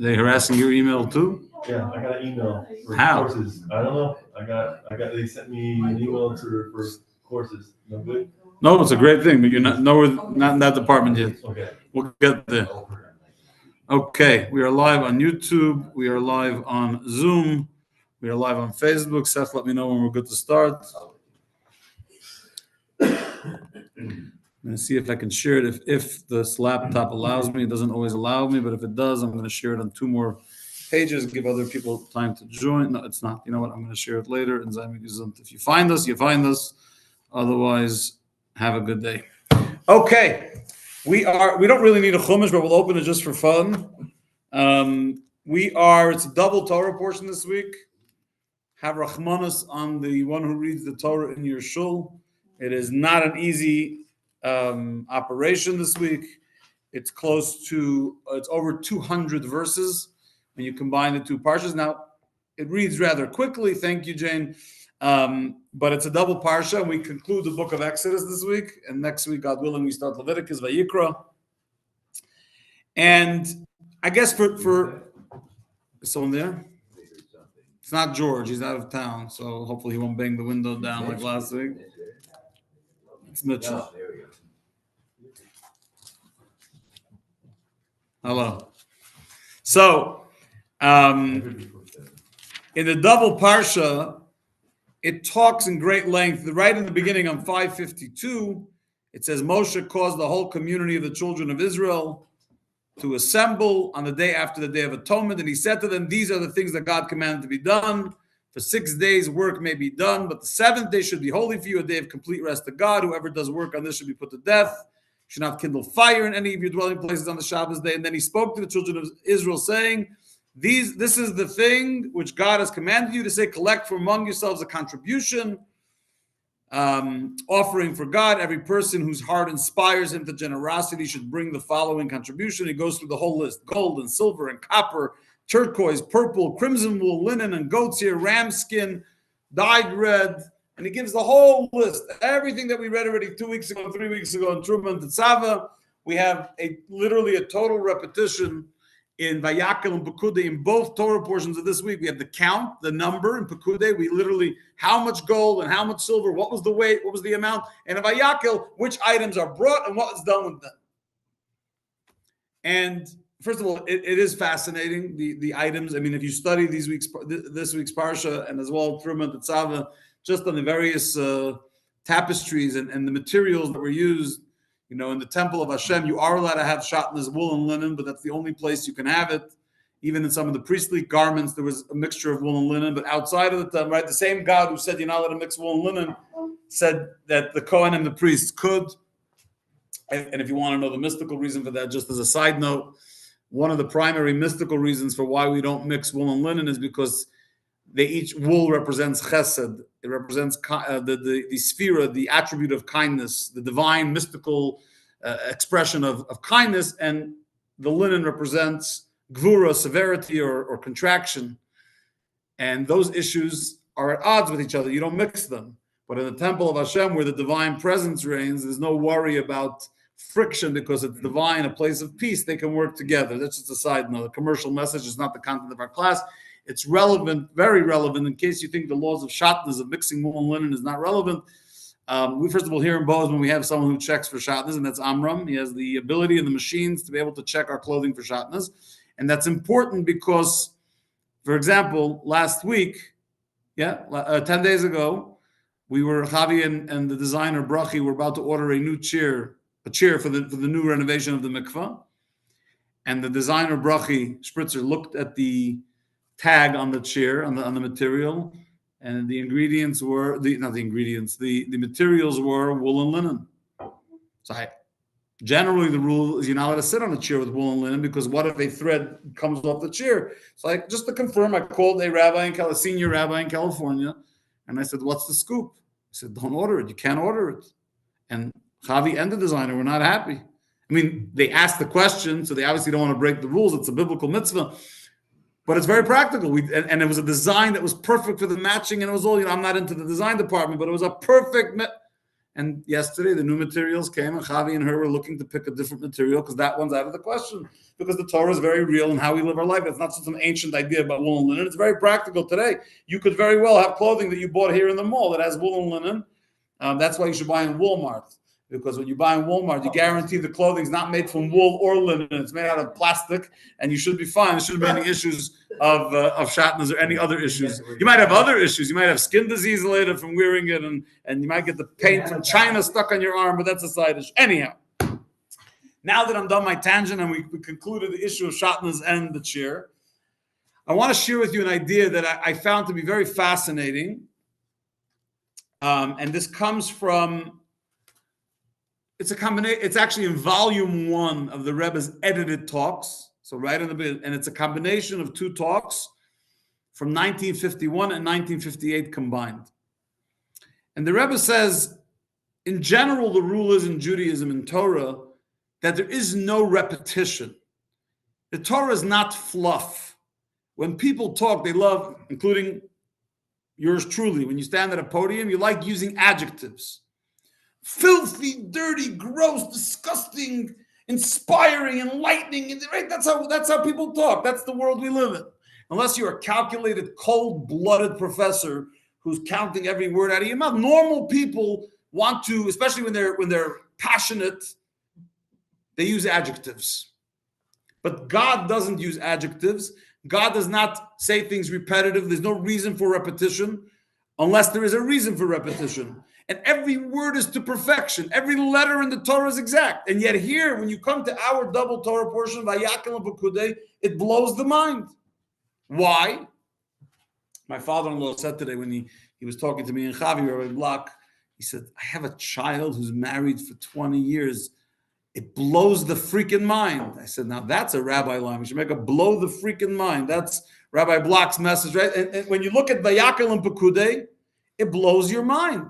They harassing your email too? Yeah, I got an email for How? courses. I don't know. They sent me an email for courses. No good? No, it's a great thing, but you're not in that department yet. Okay. We'll get there. Okay, we are live on YouTube. We are live on Zoom. We are live on Facebook. Seth, let me know when we're good to start. I'm going to see if I can share it. If this laptop allows me, it doesn't always allow me, but if it does, I'm going to share it on 2 more pages, give other people time to join. No, it's not. You know what? I'm going to share it later. If you find us, you find us. Otherwise, have a good day. Okay, we don't really need a chumash, but we'll open it just for fun. It's a double Torah portion this week. Have Rachmanas on the one who reads the Torah in your shul. It is not an easy operation this week. It's it's over 200 verses when you combine the 2 parshas. Now, it reads rather quickly. Thank you, Jane. But it's a double parsha, and we conclude the book of Exodus this week. And next week, God willing, we start Leviticus, Vayikra. And I guess for is someone there? It's not George. He's out of town, so hopefully he won't bang the window down like last week. It's Mitchell. Hello. So, in the double parsha, it talks in great length. Right in the beginning on 552, it says Moshe caused the whole community of the children of Israel to assemble on the day after the Day of Atonement. And he said to them, these are the things that God commanded to be done. For 6 days, work may be done, but the 7th day should be holy for you, a day of complete rest to God. Whoever does work on this should be put to death. You should not kindle fire in any of your dwelling places on the Shabbos day. And then he spoke to the children of Israel, saying, this is the thing which God has commanded you to say, collect from among yourselves a contribution, offering for God. Every person whose heart inspires him to generosity should bring the following contribution. He goes through the whole list: gold and silver and copper, turquoise, purple, crimson wool, linen and goat's hair, ram skin, dyed red. And he gives the whole list, everything that we read already 2 weeks ago, 3 weeks ago in Truma and Tetzava. We have literally a total repetition in Vayakel and Pekudei in both Torah portions of this week. We have the count, the number in Pekudei. We literally, how much gold and how much silver, what was the weight, what was the amount, and in Vayakel, which items are brought and what is done with them. And first of all, it is fascinating, the items. I mean, if you study this week's Parsha and as well Truma and Tetzava, just on the various tapestries and the materials that were used, you know, in the temple of Hashem, you are allowed to have shatnez, wool and linen, but that's the only place you can have it. Even in some of the priestly garments, there was a mixture of wool and linen. But outside of the temple, right, the same God who said you're not allowed to mix wool and linen said that the Kohen and the priests could. And if you want to know the mystical reason for that, just as a side note, one of the primary mystical reasons for why we don't mix wool and linen is because wool represents chesed. It represents the sphera, the attribute of kindness, the divine mystical expression of kindness, and the linen represents gvura, severity or contraction. And those issues are at odds with each other. You don't mix them. But in the temple of Hashem, where the divine presence reigns, there's no worry about friction because it's divine, a place of peace. They can work together. That's just a side note. The commercial message is not the content of our class. It's relevant, very relevant, in case you think the laws of shatnez, of mixing wool and linen, is not relevant. We, first of all, here in Bozeman, we have someone who checks for shatnez, and that's Amram. He has the ability and the machines to be able to check our clothing for shatnez. And that's important because, for example, last week, 10 days ago, Javi and the designer Brachi were about to order a chair for the new renovation of the mikvah. And the designer Brachi Spritzer looked at the tag on the chair, on the material, and the ingredients were the materials were wool and linen. So generally the rule is you're not allowed to sit on a chair with wool and linen, because what if a thread comes off the chair? So just to confirm, I called a senior rabbi in California, and I said, what's the scoop? He said, don't order it. You can't order it. And Javi and the designer were not happy. I mean, they asked the question, so they obviously don't want to break the rules. It's a biblical mitzvah. But it's very practical. And it was a design that was perfect for the matching, and it was all, I'm not into the design department, but it was a perfect. And yesterday, the new materials came, and Chavi and her were looking to pick a different material because that one's out of the question. Because the Torah is very real in how we live our life. It's not just some ancient idea about wool and linen. It's very practical today. You could very well have clothing that you bought here in the mall that has wool and linen. That's why you should buy in Walmart. Because when you buy in Walmart, you guarantee the clothing's not made from wool or linen. It's made out of plastic, and you should be fine. There shouldn't be any issues of shatnas or any other issues. You might have other issues. You might have skin disease later from wearing it, and you might get the paint from China stuck on your arm, but that's a side issue. Anyhow, now that I'm done my tangent and we concluded the issue of shatnas and the chair, I want to share with you an idea that I found to be very fascinating. And this comes from, it's a combination, it's actually in volume 1 of the Rebbe's edited talks. So right in the beginning, and it's a combination of 2 talks from 1951 and 1958 combined. And the Rebbe says, in general, the rule is in Judaism and Torah that there is no repetition. The Torah is not fluff. When people talk, they love, including yours truly, when you stand at a podium, you like using adjectives. Filthy, dirty, gross, disgusting, inspiring, enlightening. Right? That's how people talk. That's the world we live in. Unless you're a calculated, cold-blooded professor who's counting every word out of your mouth. Normal people want to, especially when they're passionate, they use adjectives. But God doesn't use adjectives. God does not say things repetitive. There's no reason for repetition unless there is a reason for repetition. And every word is to perfection. Every letter in the Torah is exact. And yet here, when you come to our double Torah portion, Vayakel and Pekudei, it blows the mind. Why? My father-in-law said today when he was talking to me in Chavi, Rabbi Block, he said, I have a child who's married for 20 years. It blows the freaking mind. I said, now that's a rabbi line. We should make a blow the freaking mind. That's Rabbi Block's message, right? And when you look at Vayakel and Pekudei, it blows your mind.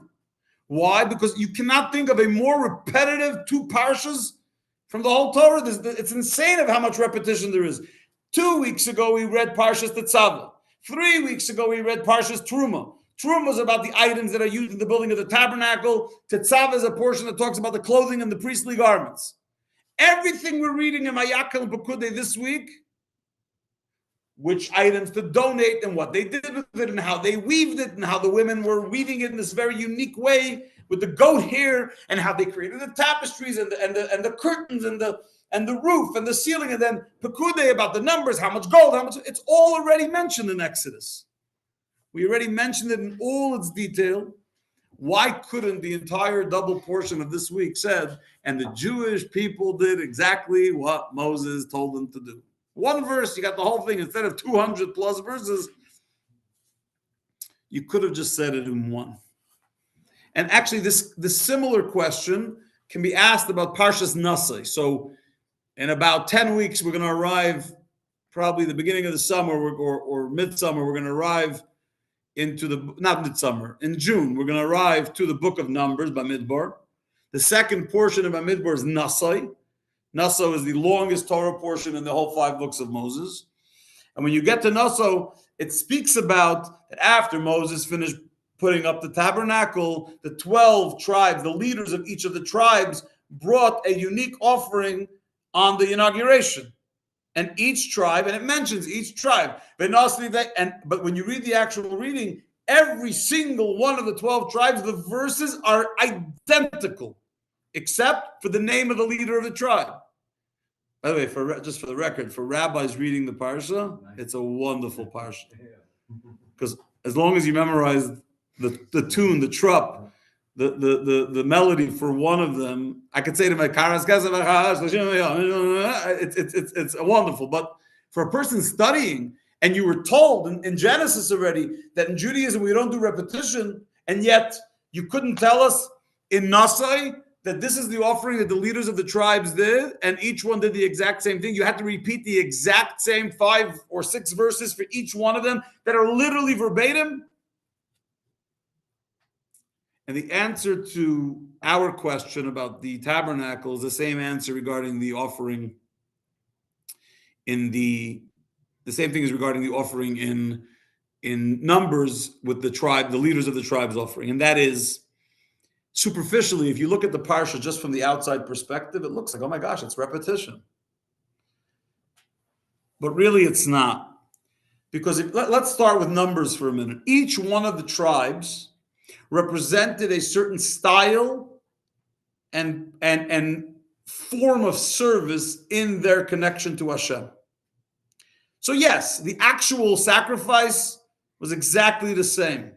Why? Because you cannot think of a more repetitive 2 parshas from the whole Torah. It's insane of how much repetition there is. 2 weeks ago, we read Parshas Tetzaveh. 3 weeks ago, we read Parshas Truma. Truma is about the items that are used in the building of the tabernacle. Tetzaveh is a portion that talks about the clothing and the priestly garments. Everything we're reading in Vayakel and Pekudei this week, which items to donate and what they did with it and how they weaved it and how the women were weaving it in this very unique way with the goat hair and how they created the tapestries and the curtains and the roof and the ceiling, and then Pekudei about the numbers, how much gold, how much, it's all already mentioned in Exodus. We already mentioned it in all its detail. Why couldn't the entire double portion of this week said, and the Jewish people did exactly what Moses told them to do? One verse, you got the whole thing. Instead of 200 plus verses, you could have just said it in one. And actually, this similar question can be asked about Parshas Nasai. So in about 10 weeks, we're going to arrive, probably the beginning of the summer or midsummer, we're going to arrive into the, not midsummer, in June, we're going to arrive to the book of Numbers, Bamidbar. The second portion of Bamidbar is Nasai. Naso is the longest Torah portion in the whole 5 books of Moses. And when you get to Naso, it speaks about that after Moses finished putting up the tabernacle, the 12 tribes, the leaders of each of the tribes, brought a unique offering on the inauguration. And each tribe, and it mentions each tribe. But when you read the actual reading, every single one of the 12 tribes, the verses are identical, except for the name of the leader of the tribe. By the way, just for the record, for rabbis reading the parsha, it's a wonderful parsha. Because as long as you memorize the tune, the trup, the melody for one of them, I could say to my karas, it's wonderful. But for a person studying, and you were told in Genesis already that in Judaism we don't do repetition, and yet you couldn't tell us in Nasai that this is the offering that the leaders of the tribes did, and each one did the exact same thing. You had to repeat the exact same 5 or 6 verses for each one of them that are literally verbatim. And the answer to our question about the tabernacle is the same answer regarding the offering in the same thing as regarding the offering in Numbers with the tribe, the leaders of the tribes offering. And that is superficially, if you look at the parsha just from the outside perspective, it looks like, oh my gosh, it's repetition. But really it's not. Because let's start with numbers for a minute. Each one of the tribes represented a certain style and form of service in their connection to Hashem. So yes, the actual sacrifice was exactly the same,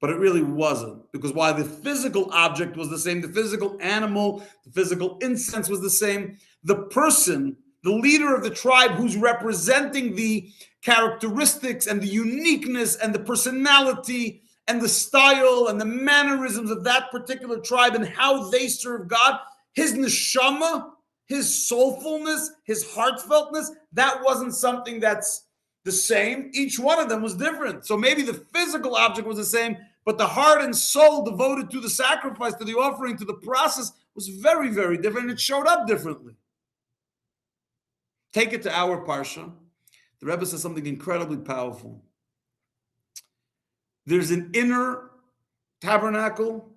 but it really wasn't. Because while the physical object was the same, the physical animal, the physical incense was the same, the person, the leader of the tribe who's representing the characteristics and the uniqueness and the personality and the style and the mannerisms of that particular tribe and how they serve God, his neshama, his soulfulness, his heartfeltness, that wasn't something that's the same. Each one of them was different. So maybe the physical object was the same, but the heart and soul devoted to the sacrifice, to the offering, to the process was very, very different. It showed up differently. Take it to our parsha. The Rebbe says something incredibly powerful. There's an inner tabernacle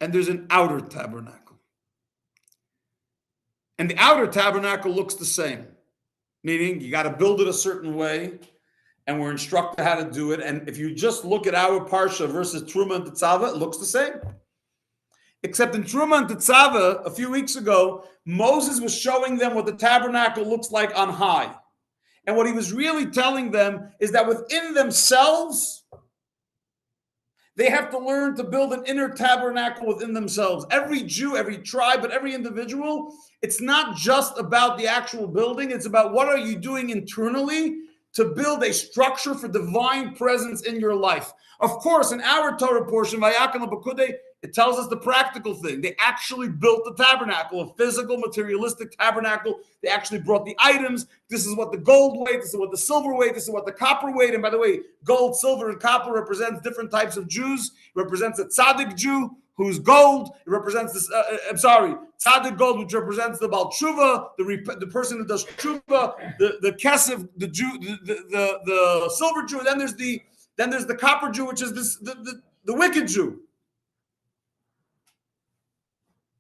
and there's an outer tabernacle. And the outer tabernacle looks the same, meaning you got to build it a certain way, and we're instructed how to do it. And if you just look at our parsha versus Truma and Tetzaveh, it looks the same. Except in Truma and Tetzaveh, a few weeks ago, Moses was showing them what the tabernacle looks like on high. And what he was really telling them is that within themselves, they have to learn to build an inner tabernacle within themselves. Every Jew, every tribe, but every individual, it's not just about the actual building. It's about what are you doing internally to build a structure for divine presence in your life. Of course, in our Torah portion, Vayakan L'Bakudei, it tells us the practical thing. They actually built the tabernacle, a physical, materialistic tabernacle. They actually brought the items. This is what the gold weighed. This is what the silver weighed. This is what the copper weighed. And by the way, gold, silver, and copper represents different types of Jews. It represents a tzaddik Jew who's gold. It represents this. Tzaddik gold, which represents the Baal Tshuva, the person who does tshuva, the kesef, the Jew, the silver Jew. And then there's the copper Jew, which is the wicked Jew.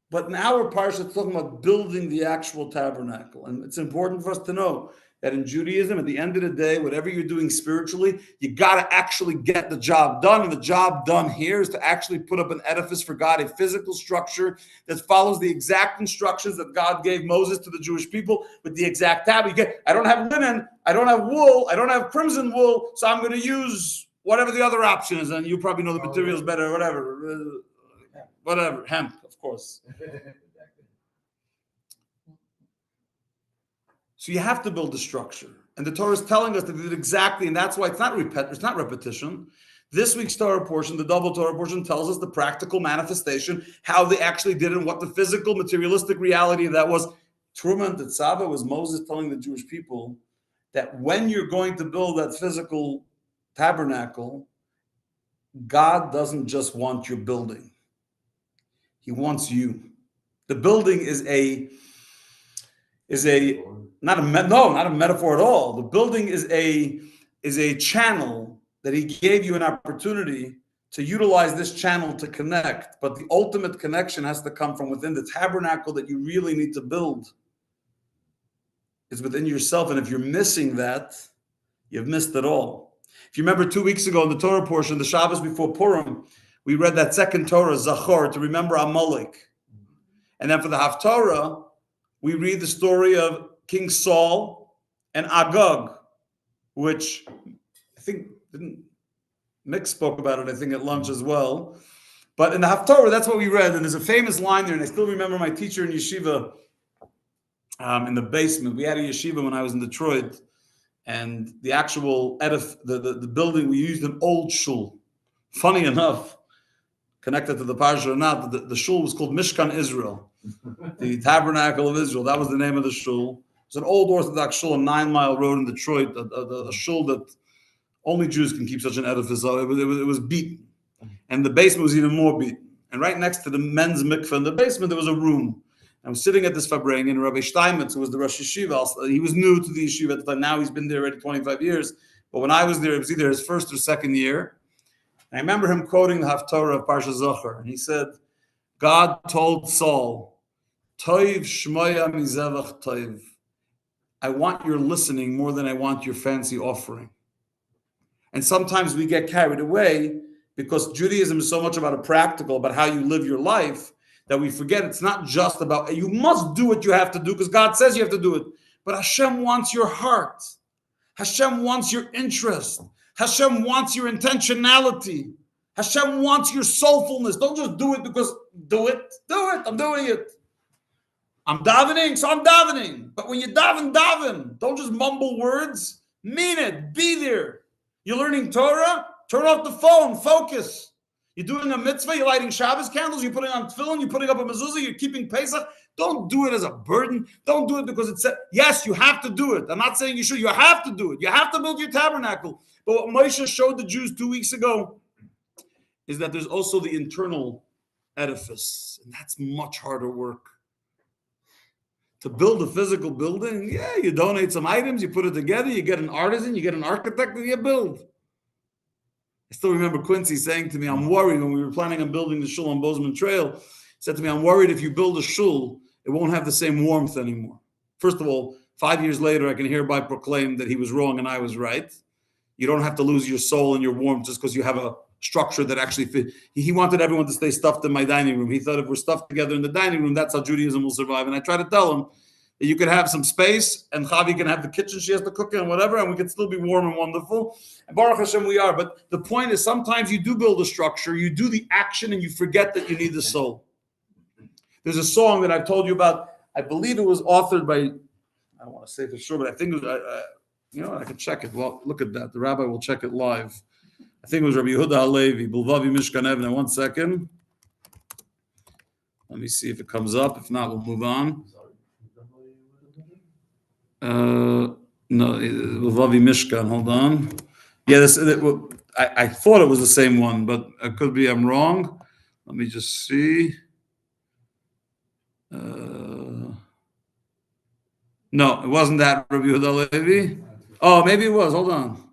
But in our parsha, it's talking about building the actual tabernacle. And it's important for us to know that in Judaism, at the end of the day, whatever you're doing spiritually, you got to actually get the job done. And the job done here is to actually put up an edifice for God, a physical structure that follows the exact instructions that God gave Moses to the Jewish people with the exact tab. I don't have linen, I don't have wool, I don't have crimson wool, so I'm going to use whatever the other option is. And you probably know the materials better, whatever, hemp, of course. So you have to build a structure. And the Torah is telling us that they did exactly, and that's why it's not repetition. This week's Torah portion, the double Torah portion, tells us the practical manifestation, how they actually did it, and what the physical, materialistic reality of that was. Truma and Tetzaveh was Moses telling the Jewish people that when you're going to build that physical tabernacle, God doesn't just want your building. He wants you. The building is not a metaphor at all. The building is a channel that he gave you an opportunity to utilize this channel to connect. But the ultimate connection has to come from within. The tabernacle that you really need to build is within yourself. And if you're missing that, you've missed it all. If you remember 2 weeks ago in the Torah portion, the Shabbos before Purim, we read that second Torah, Zachor, to remember Amalek. And then for the Haftarah, we read the story of King Saul and Agag, which I think Mick spoke about it, I think, at lunch as well. But in the Haftarah, that's what we read. And there's a famous line there, and I still remember my teacher in yeshiva in the basement. We had a yeshiva when I was in Detroit, and the actual the building, we used an old shul. Funny enough, connected to the parsha or not, the shul was called Mishkan Israel, the Tabernacle of Israel. That was the name of the shul. It's an old Orthodox shul on 9 Mile Road in Detroit, a shul that only Jews can keep such an edifice. It was beaten. And the basement was even more beaten. And right next to the men's mikveh in the basement, there was a room. I was sitting at this Fabrengen, and Rabbi Steinmetz, who was the Rosh Yeshiva, he was new to the yeshiva at the time. Now he's been there already 25 years. But when I was there, it was either his first or second year. I remember him quoting the Haftarah of Parsha Zohar, and he said, God told Saul, Toiv shmoya mizevach toiv. I want your listening more than I want your fancy offering. And sometimes we get carried away because Judaism is so much about a practical, about how you live your life, that we forget it's not just about, you must do what you have to do because God says you have to do it. But Hashem wants your heart. Hashem wants your interest. Hashem wants your intentionality. Hashem wants your soulfulness. Don't just do it because do it. Do it. I'm doing it. I'm davening, so I'm davening. But when you daven, daven. Don't just mumble words. Mean it. Be there. You're learning Torah? Turn off the phone. Focus. You're doing a mitzvah. You're lighting Shabbos candles. You're putting on tefillin. You're putting up a mezuzah. You're keeping Pesach. Don't do it as a burden. Don't do it because it's yes, you have to do it. I'm not saying you should. You have to do it. You have to build your tabernacle. But what Moshe showed the Jews 2 weeks ago is that there's also the internal edifice, and that's much harder work. To build a physical building, yeah, you donate some items, you put it together, you get an artisan, you get an architect, and you build. I still remember Quincy saying to me, I'm worried when we were planning on building the shul on Bozeman Trail. He said to me, I'm worried if you build a shul, it won't have the same warmth anymore. First of all, 5 years later, I can hereby proclaim that he was wrong and I was right. You don't have to lose your soul and your warmth just because you have a structure that actually fit. He wanted everyone to stay stuffed in my dining room. He thought if we're stuffed together in the dining room, that's how Judaism will survive. And I try to tell him that you could have some space and Chavi can have the kitchen she has to cook in and whatever, and we can still be warm and wonderful. And Baruch Hashem, we are. But the point is sometimes you do build a structure, you do the action, and you forget that you need the soul. There's a song that I've told you about. I believe it was authored by, I don't want to say for sure, but I think it was, you know what, I can check it. Well, look at that. The rabbi will check it live. I think it was Rabbi Yehuda Halevi, Bulvavi Mishkan Evne. 1 second. Let me see if it comes up. If not, we'll move on. No, Bulvavi Mishkan. Hold on. Yeah, I thought it was the same one, but it could be I'm wrong. Let me just see. No, it wasn't that Rabbi Yehuda Halevi. Oh, maybe it was. Hold on.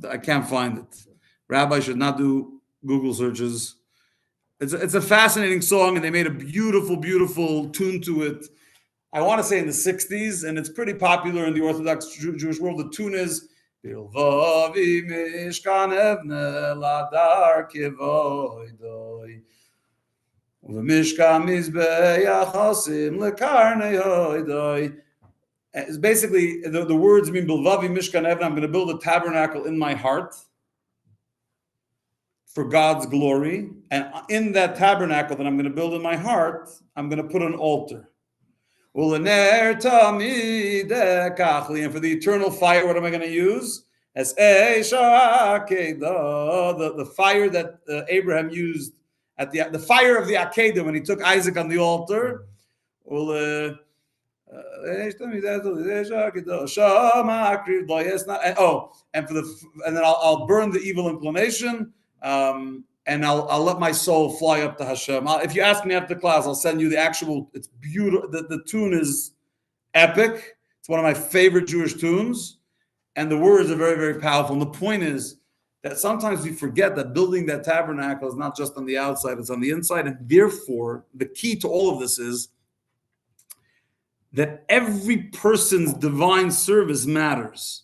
I can't find it. Rabbi should not do Google searches. It's a fascinating song, and they made a beautiful, beautiful tune to it. I want to say in the 60s, and it's pretty popular in the Orthodox Jewish world. The tune is Bilvavi Mishkan Evne Ladar Kivoidoi Mishkan Mizbeach Hasim Lekarnei Hoidoi. It's basically, the words mean, Bilvavi Mishkan Evne, I'm going to build a tabernacle in my heart for God's glory. And in that tabernacle that I'm going to build in my heart, I'm going to put an altar. And for the eternal fire, what am I going to use? As the fire that Abraham used at the fire of the Akedah when he took Isaac on the altar. And then I'll burn the evil inclination, and I'll let my soul fly up to Hashem. If you ask me after class, I'll send you the actual. It's beautiful. The tune is epic. It's one of my favorite Jewish tunes, and the words are very, very powerful. And the point is that sometimes we forget that building that tabernacle is not just on the outside; it's on the inside. And therefore, the key to all of this is that every person's divine service matters,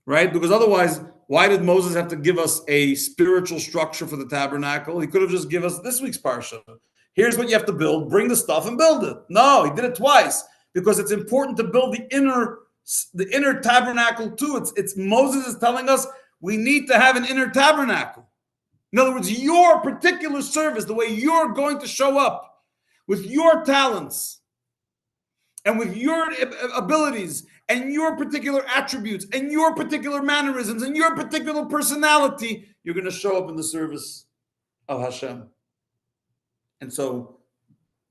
right? Because otherwise, why did Moses have to give us a spiritual structure for the tabernacle? He could have just given us this week's parsha. Here's what you have to build. Bring the stuff and build it. No, he did it twice because it's important to build the inner tabernacle too. It's Moses is telling us we need to have an inner tabernacle. In other words, your particular service, the way you're going to show up with your talents, and with your abilities and your particular attributes and your particular mannerisms and your particular personality, you're going to show up in the service of Hashem. And so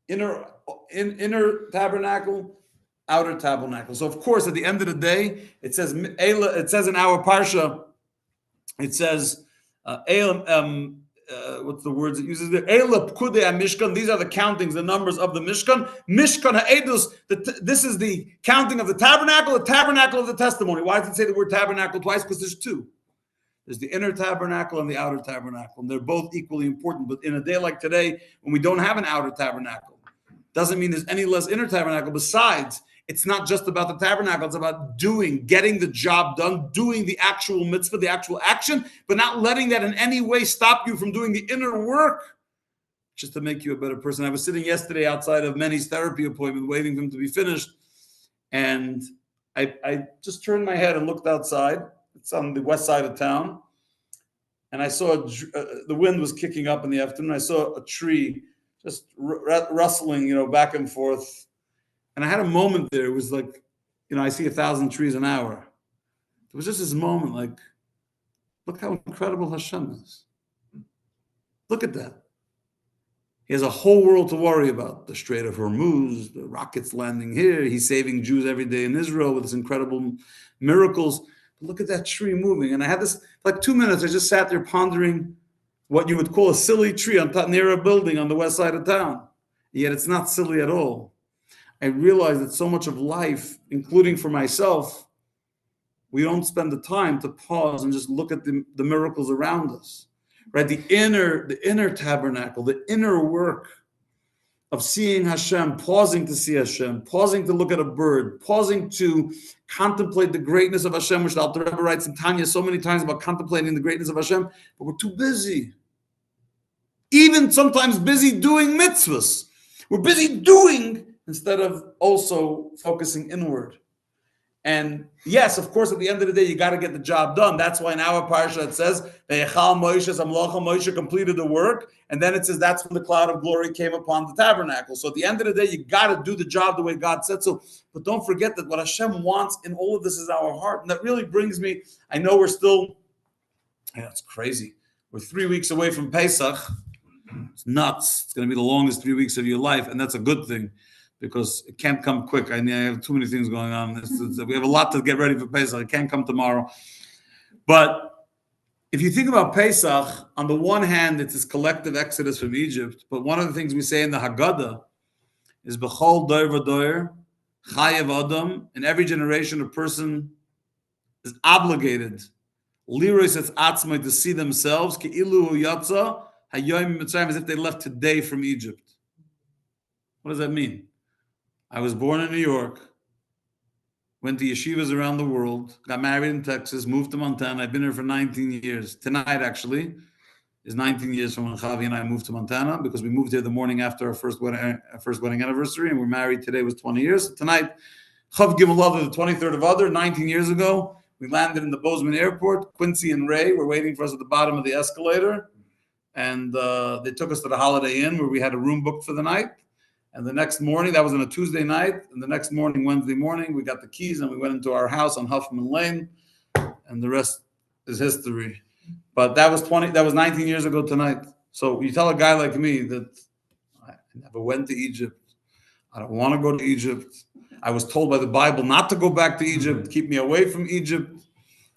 inner tabernacle, outer tabernacle. So of course, at the end of the day, it says in our parsha, it says, what's the words it uses there? Mishkan. These are the countings, the numbers of the Mishkan. Mishkan ha'edus. This is the counting of the tabernacle of the testimony. Why does it say the word tabernacle twice? Because there's two. There's the inner tabernacle and the outer tabernacle, and they're both equally important. But in a day like today, when we don't have an outer tabernacle, doesn't mean there's any less inner tabernacle. Besides, it's not just about the tabernacle, it's about getting the job done, doing the actual mitzvah, the actual action, but not letting that in any way stop you from doing the inner work, just to make you a better person. I was sitting yesterday outside of Manny's therapy appointment, waiting for him to be finished, and I just turned my head and looked outside. It's on the west side of town, and I saw the wind was kicking up in the afternoon. I saw a tree just rustling, back and forth. And I had a moment there. It was like, I see 1,000 trees an hour. It was just this moment like, look how incredible Hashem is. Look at that. He has a whole world to worry about. The Strait of Hormuz, the rockets landing here. He's saving Jews every day in Israel with his incredible miracles. But look at that tree moving. And I had this, like 2 minutes, I just sat there pondering what you would call a silly tree on top near a building on the west side of town. Yet it's not silly at all. I realized that so much of life, including for myself, we don't spend the time to pause and just look at the miracles around us, right? The inner tabernacle, the inner work of seeing Hashem, pausing to see Hashem, pausing to look at a bird, pausing to contemplate the greatness of Hashem, which the Alter Rebbe writes in Tanya so many times about contemplating the greatness of Hashem, but we're too busy. Even sometimes busy doing mitzvahs. We're busy doing instead of also focusing inward. And yes, of course, at the end of the day, you got to get the job done. That's why in our parsha it says, Moshe completed the work. And then it says that's when the cloud of glory came upon the tabernacle. So at the end of the day, you got to do the job the way God said so. But don't forget that what Hashem wants in all of this is our heart. And that really brings me, I know we're still, it's crazy. We're 3 weeks away from Pesach. It's nuts. It's going to be the longest 3 weeks of your life. And that's a good thing, because it can't come quick. I have too many things going on. We have a lot to get ready for Pesach. It can't come tomorrow. But if you think about Pesach, on the one hand, it's this collective exodus from Egypt. But one of the things we say in the Haggadah is B'chol doir v'doir, chayev adam. In every generation, a person is obligated, liros et atzmai, to see themselves, ke'ilu hu yatza hayoim mitzrayim, as if they left today from Egypt. What does that mean? I was born in New York, went to yeshivas around the world, got married in Texas, moved to Montana. I've been here for 19 years. Tonight, actually, is 19 years from when Chavi and I moved to Montana, because we moved here the morning after our first wedding anniversary, and we're married today was 20 years. So tonight, Chav Gimel the 23rd of Adar, 19 years ago, we landed in the Bozeman airport. Quincy and Ray were waiting for us at the bottom of the escalator, and they took us to the Holiday Inn where we had a room booked for the night. And the next morning, that was on a Tuesday night, and the next morning, Wednesday morning, we got the keys and we went into our house on Huffman Lane, and the rest is history. But that was 19 years ago tonight. So you tell a guy like me that I never went to Egypt. I don't want to go to Egypt. I was told by the Bible not to go back to Egypt, keep me away from Egypt.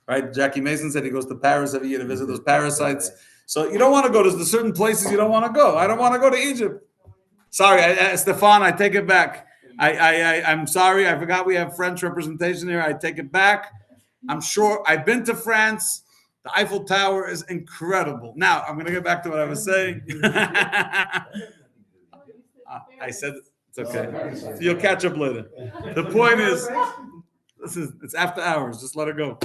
Right? Jackie Mason said he goes to Paris every year to visit those parasites. So you don't want to go to certain places you don't want to go. I don't want to go to Egypt. Sorry, Stefan, I take it back. I'm sorry. I forgot we have French representation here. I take it back. I'm sure I've been to France. The Eiffel Tower is incredible. Now, I'm going to get back to what I was saying. I said it's okay. So you'll catch up later. The point is, it's after hours. Just let it go.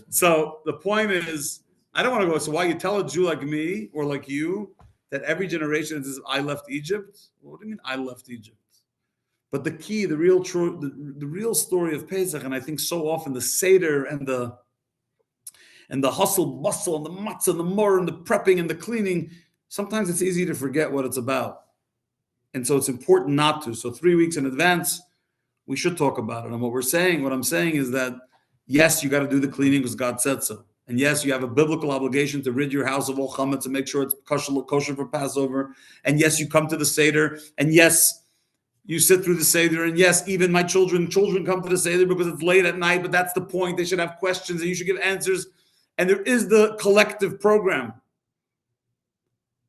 So the point is, I don't want to go. So why you tell a Jew like me or like you that every generation says, I left Egypt? What do you mean I left Egypt? But the key, the real story of Pesach, and I think so often the Seder and the hustle, bustle, and the matzah, and the mor, and the prepping, and the cleaning, sometimes it's easy to forget what it's about. And so it's important not to. So 3 weeks in advance, we should talk about it. And what I'm saying is that, yes, you got to do the cleaning because God said so. And yes, you have a biblical obligation to rid your house of all chametz and make sure it's kosher for Passover. And yes, you come to the Seder. And yes, you sit through the Seder. And yes, even my children come to the Seder because it's late at night. But that's the point. They should have questions and you should give answers. And there is the collective program.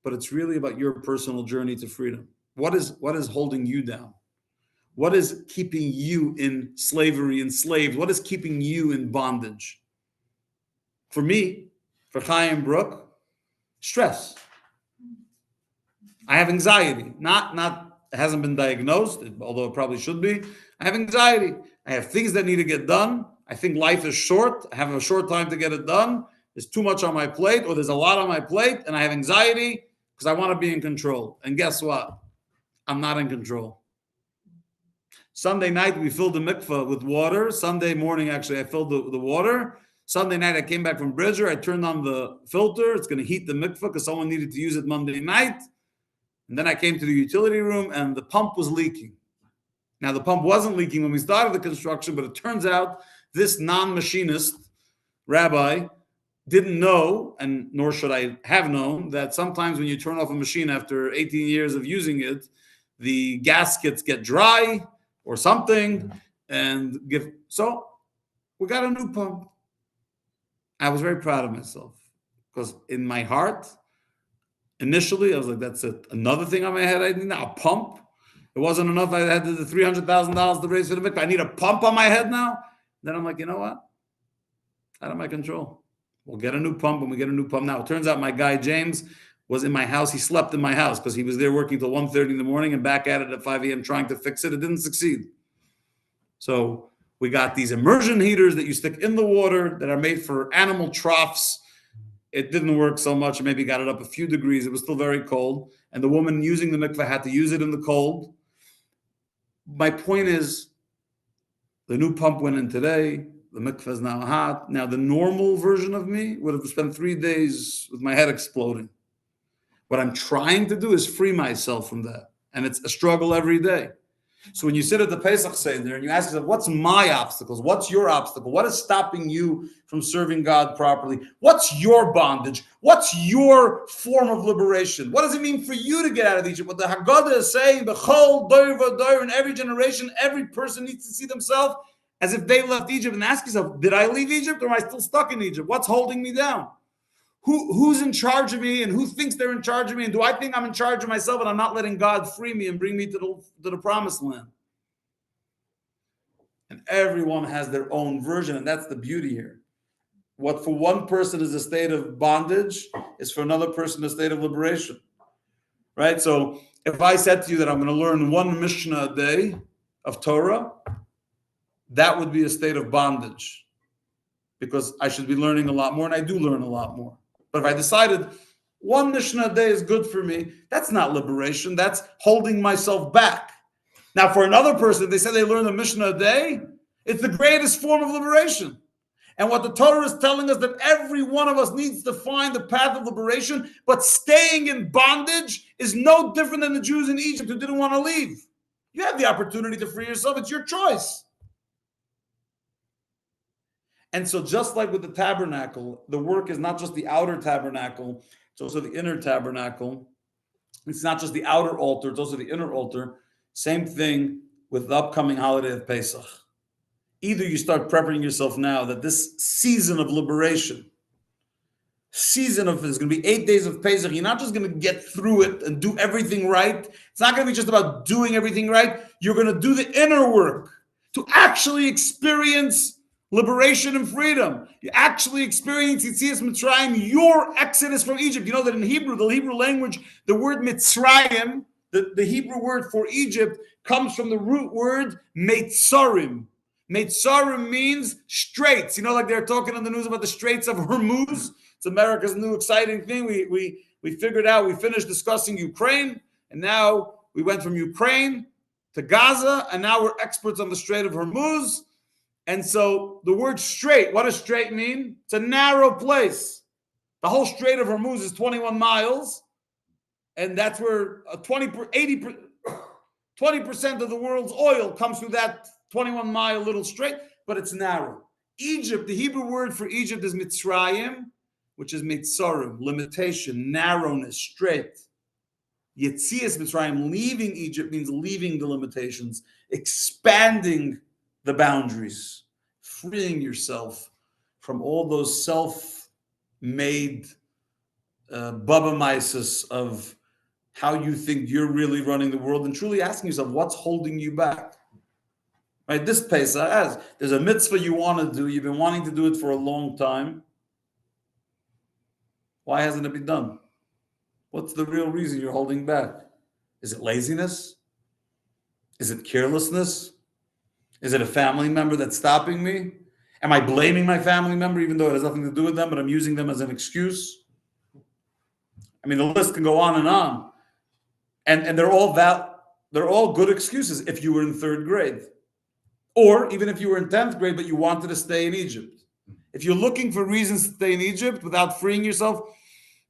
But it's really about your personal journey to freedom. What is holding you down? What is keeping you in slavery, enslaved? What is keeping you in bondage? For For Chaim Brook, stress. I have anxiety. It hasn't been diagnosed, although it probably should be. I have anxiety. I have things that need to get done. I think life is short. I have a short time to get it done. There's too much on my plate, or there's a lot on my plate, and I have anxiety because I want to be in control. And guess what? I'm not in control. Sunday night, we filled the mikveh with water. Sunday morning, actually, I filled the water. Sunday night, I came back from Bridger. I turned on the filter. It's going to heat the mikveh because someone needed to use it Monday night. And then I came to the utility room, and the pump was leaking. Now, the pump wasn't leaking when we started the construction, but it turns out this non-machinist rabbi didn't know, and nor should I have known, that sometimes when you turn off a machine after 18 years of using it, the gaskets get dry or something, so we got a new pump. I was very proud of myself because in my heart, initially, I was like, that's it. Another thing on my head, I need now a pump. It wasn't enough. I had the $300,000 to raise for the mikvah. I need a pump on my head now. Then I'm like, you know what? Out of my control. We'll get a new pump when we get a new pump. Now, it turns out my guy, James, was in my house. He slept in my house because he was there working till 1:30 in the morning and back at it at 5 a.m. trying to fix it. It didn't succeed. So we got these immersion heaters that you stick in the water that are made for animal troughs. It didn't work so much. Maybe got it up a few degrees. It was still very cold. And the woman using the mikveh had to use it in the cold. My point is, the new pump went in today. The mikveh is now hot. Now, the normal version of me would have spent 3 days with my head exploding. What I'm trying to do is free myself from that. And it's a struggle every day. So when you sit at the Pesach Seder and you ask yourself, what's my obstacles? What's your obstacle? What is stopping you from serving God properly? What's your bondage? What's your form of liberation? What does it mean for you to get out of Egypt? What the Haggadah is saying, B'chol doir v'doir, in every generation, every person needs to see themselves as if they left Egypt, and ask yourself, did I leave Egypt or am I still stuck in Egypt? What's holding me down? Who's in charge of me and who thinks they're in charge of me? And do I think I'm in charge of myself and I'm not letting God free me and bring me to the promised land? And everyone has their own version, and that's the beauty here. What for one person is a state of bondage is for another person a state of liberation, right? So if I said to you that I'm going to learn one Mishnah a day of Torah, that would be a state of bondage because I should be learning a lot more, and I do learn a lot more. But if I decided one Mishnah a day is good for me, that's not liberation. That's holding myself back. Now, for another person, they say they learn a Mishnah a day, it's the greatest form of liberation. And what the Torah is telling us, that every one of us needs to find the path of liberation, but staying in bondage is no different than the Jews in Egypt who didn't want to leave. You have the opportunity to free yourself. It's your choice. And so just like with the tabernacle, the work is not just the outer tabernacle, it's also the inner tabernacle. It's not just the outer altar, it's also the inner altar. Same thing with the upcoming holiday of Pesach. Either you start preparing yourself now that this season of liberation, there's going to be 8 days of Pesach. You're not just going to get through it and do everything right. It's not going to be just about doing everything right. You're going to do the inner work to actually experience liberation and freedom. You actually experience Yetzias Mitzrayim, your exodus from Egypt. You know that in Hebrew, the Hebrew language, the word Mitzrayim, the Hebrew word for Egypt, comes from the root word Meitzarim. Meitzarim means straits. You know, like they're talking on the news about the Straits of Hormuz. It's America's new exciting thing. We figured out, we finished discussing Ukraine, and now we went from Ukraine to Gaza, and now we're experts on the Strait of Hormuz. And so the word strait, what does strait mean? It's a narrow place. The whole Strait of Hormuz is 21 miles. And that's where 20% of the world's oil comes through that 21-mile little strait, but it's narrow. Egypt, the Hebrew word for Egypt is Mitzrayim, which is Mitzarim, limitation, narrowness, strait. Yetzias Mitzrayim, leaving Egypt, means leaving the limitations, expanding the boundaries, freeing yourself from all those self-made Baba Mises of how you think you're really running the world, and truly asking yourself, what's holding you back? Right? This Pesach, there's a mitzvah you want to do, you've been wanting to do it for a long time. Why hasn't it been done? What's the real reason you're holding back? Is it laziness? Is it carelessness? Is it a family member that's stopping me? Am I blaming my family member even though it has nothing to do with them, but I'm using them as an excuse? I mean, the list can go on and on. And they're all good excuses if you were in third grade. Or even if you were in 10th grade, but you wanted to stay in Egypt. If you're looking for reasons to stay in Egypt without freeing yourself,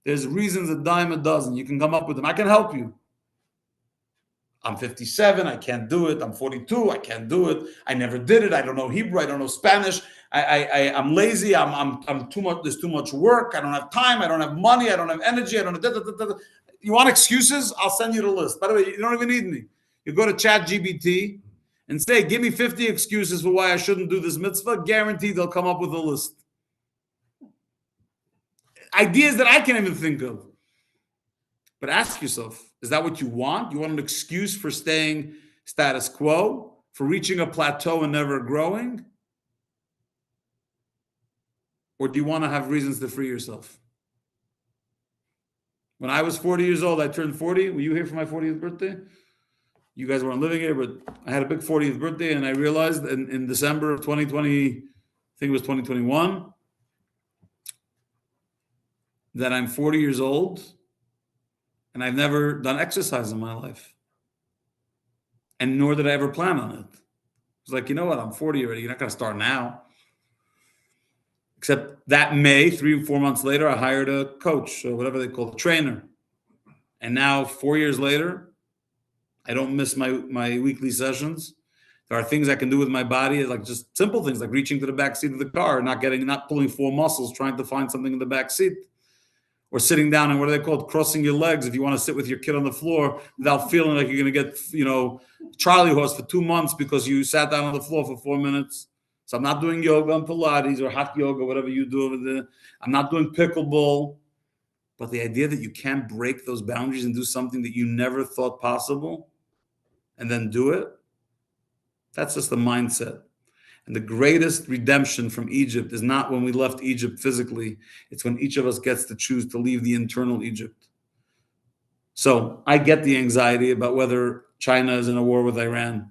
there's reasons a dime a dozen. You can come up with them. I can help you. I'm 57. I can't do it. I'm 42. I can't do it. I never did it. I don't know Hebrew. I don't know Spanish. I'm lazy. I'm too much. There's too much work. I don't have time. I don't have money. I don't have energy. I don't have. You want excuses? I'll send you the list. By the way, you don't even need me. You go to ChatGPT and say, give me 50 excuses for why I shouldn't do this mitzvah. Guaranteed they'll come up with a list. Ideas that I can't even think of. But ask yourself, is that what you want? You want an excuse for staying status quo, for reaching a plateau and never growing? Or do you want to have reasons to free yourself? When I was 40 years old, I turned 40. Were you here for my 40th birthday? You guys weren't living here, but I had a big 40th birthday, and I realized in December of 2020, I think it was 2021, that I'm 40 years old, and I've never done exercise in my life. And nor did I ever plan on it. It's like, you know what? I'm 40 already. You're not going to start now. Except that May, 3 or 4 months later, I hired a coach, or whatever they call it, a trainer. And now, 4 years later, I don't miss my weekly sessions. There are things I can do with my body, like just simple things, like reaching to the back seat of the car, not pulling 4 muscles, trying to find something in the back seat. Or sitting down and what are they called? Crossing your legs if you want to sit with your kid on the floor without feeling like you're going to get, Charlie horse for 2 months because you sat down on the floor for 4 minutes. So I'm not doing yoga and Pilates or hot yoga, whatever you do over there. I'm not doing pickleball. But the idea that you can't break those boundaries and do something that you never thought possible and then do it, that's just the mindset. And the greatest redemption from Egypt is not when we left Egypt physically. It's when each of us gets to choose to leave the internal Egypt. So I get the anxiety about whether China is in a war with Iran.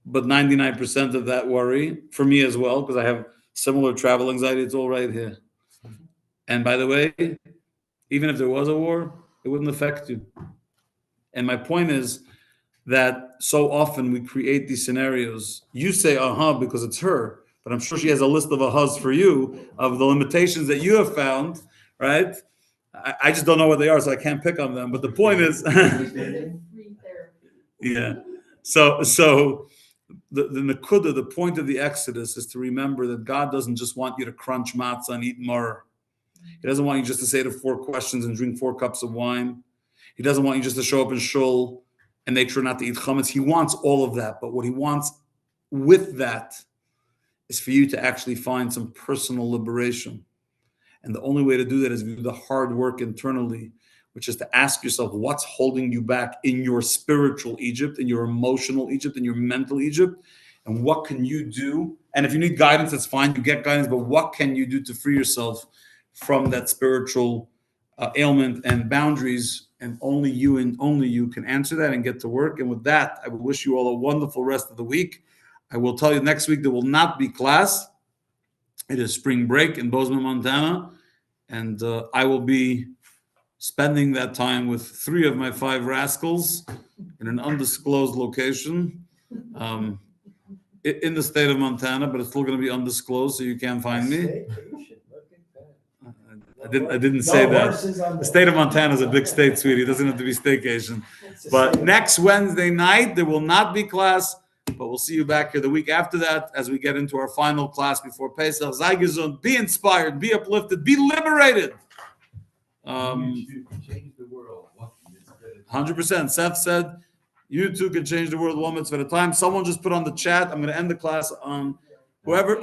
But 99% of that worry, for me as well, because I have similar travel anxiety, it's all right here. And by the way, even if there was a war, it wouldn't affect you. And my point is that so often we create these scenarios. You say, because it's her, but I'm sure she has a list of ahas for you of the limitations that you have found, right? I just don't know what they are, so I can't pick on them. But the point is, yeah. So the nakuda, the point of the Exodus is to remember that God doesn't just want you to crunch matzah and eat maror. He doesn't want you just to say the 4 questions and drink 4 cups of wine. He doesn't want you just to show up in shul and make sure not to eat chametz. He wants all of that. But what he wants with that is for you to actually find some personal liberation. And the only way to do that is to do the hard work internally, which is to ask yourself what's holding you back in your spiritual Egypt, in your emotional Egypt, in your mental Egypt, and what can you do? And if you need guidance, that's fine. You get guidance, but what can you do to free yourself from that spiritual ailment and boundaries? And only you can answer that and get to work. And with that, I will wish you all a wonderful rest of the week. I will tell you next week there will not be class. It is spring break in Bozeman, Montana. And I will be spending that time with 3 of my 5 rascals in an undisclosed location in the state of Montana, but it's still going to be undisclosed, so you can't find me. I didn't say that. The state of Montana is a big state, sweetie. It doesn't have to be staycation. But next Wednesday night, there will not be class, but we'll see you back here the week after that as we get into our final class before Pesach. Sei gesund, be inspired, be uplifted, be liberated. 100%. Seth said, you too can change the world one mitzvah at a time. Someone just put on the chat, I'm going to end the class on whoever